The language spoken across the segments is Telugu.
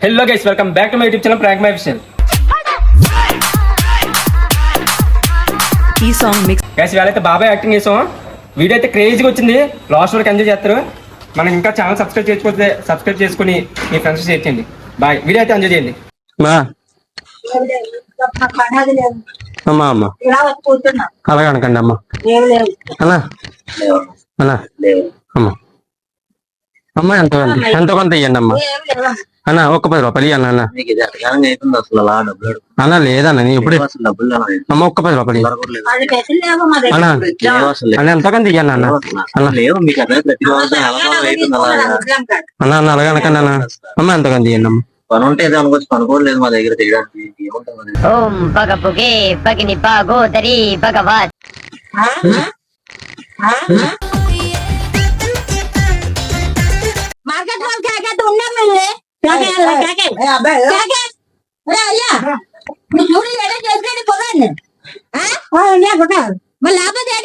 Hello guys, welcome back to my YouTube channel prank my official. ఈ సాంగ్ మిక్స్ గైస్ ఇవాళైతే బాబాయ్ యాక్టింగ్ చేసాం. వీడియో అయితే క్రేజీగా వచ్చింది. లాస్ట్ వరకు ఎంజాయ్ చేస్తారు. మనం ఇంకా ఛానల్ సబ్స్క్రైబ్ చేసుకోకపోతే సబ్స్క్రైబ్ చేసుకుని మీ ఫ్రెండ్స్ షేర్ చేయండి. బాయ్. వీడియో అయితే ఎంజాయ్ చేయండి. అమ్మా అమ్మ అలాగే అనకండి అమ్మ అన్నా అన్నా అమ్మ అమ్మ ఎంతో కొంత ఇవ్వండి అమ్మ అన్న ఒక్క 10 రూపాయలు ఇవ్వండి అన్న. అన్న లేదన్న నేను ఇప్పుడు అమ్మ ఒక్క 10 రూపాయలు అన్న అన్న ఎంతో కొంత ఇవ్వండి అన్న. అన్న అన్న అలాగే అనకండి అన్న. అమ్మ ఎంతో కొంత ఇవ్వండి అమ్మ. పని ఉంటే అనుకోవచ్చు, పనుకోలేదు మా దగ్గర తీయడానికి. ఓం భగపుగే భగిని భాగోదరి భగవత్ మార్కెట్ వాళ్ళు కాకేత ఉన్నాం మేము చూడు ఏదో చేసేది పొగండి మరి లేకపోతే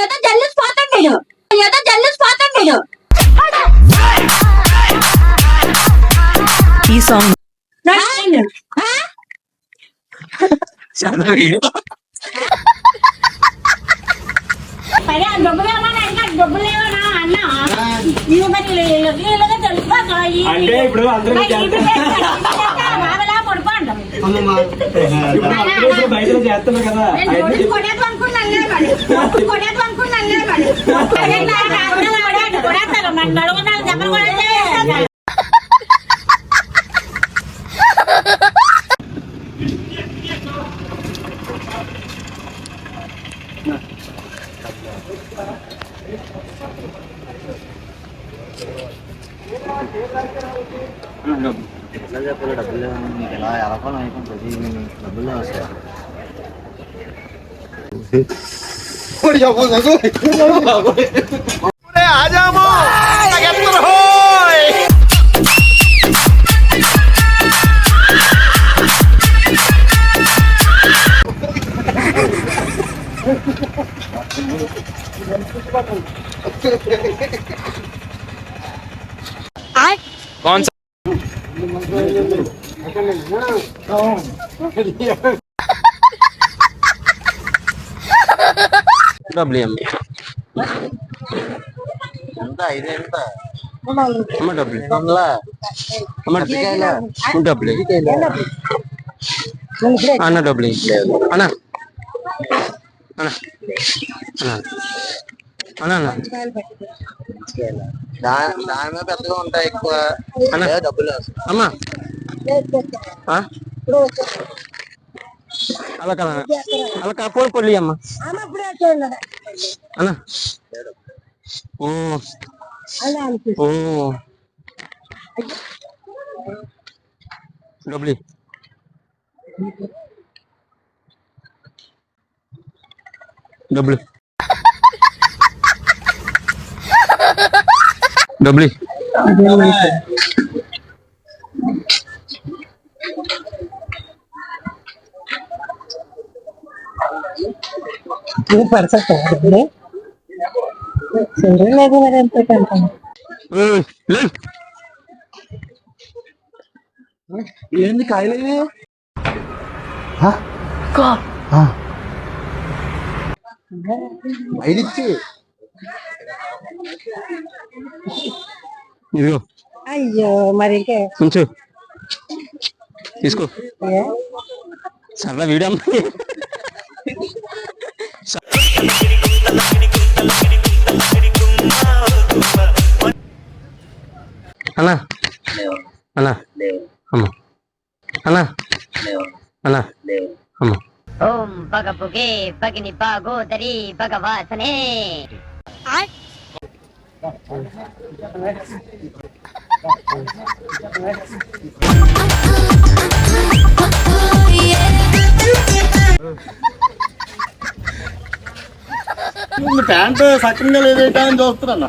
ఏదో జల్లిసిపోతాం మీరు ఏదో జల్లిసిపోతాం మీరు ఈ సాంగ్ అంటే ఇప్పుడు అందరూ బయట చేస్తున్నారు కదా. డబ్బులు ఎలా ఎలాకోలం అయిపోతుంది. డబ్బులు వస్తాయి. कौन सा డబ్బులు అమ్మ ఎంత ఇది ఎంత అమ్మ డబ్బులు అమ్మ డబ్బులు అన్న డబ్బులు అన్న అన్న అన్న అన్న దాని మీద పెద్దగా ఉంటాయి ఎక్కువ డబ్బులు. అమ్మా అలా కదా అలా కాకపోతే పొల్లి అమ్మ అన్న డబ్బులు డబ్బులు డబ్బులు లేదు మరి ఎంత ఏంది కాయలేదు ఐడిచ్చి ఇదిగో అయ్యో మరి ఇంకే కొంచెం తీసుకో సరదా వీడియో అన్నా అన్నా అమ్మ అన్నా అన్నా అమ్మ ఓం పగపుగే పగిని పాగోదరి భగవాసనే ప్యాంట్ సక్రంగా లేదేటా అని చూస్తున్నా.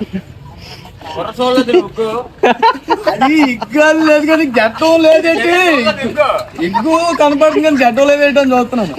అది ఇగ్గాలు లేదు కానీ గడ్డం లేదేంటి, ఇగ్గు కనపడుతుంది కానీ గడ్డం లేదేటా అని చూస్తున్నాను.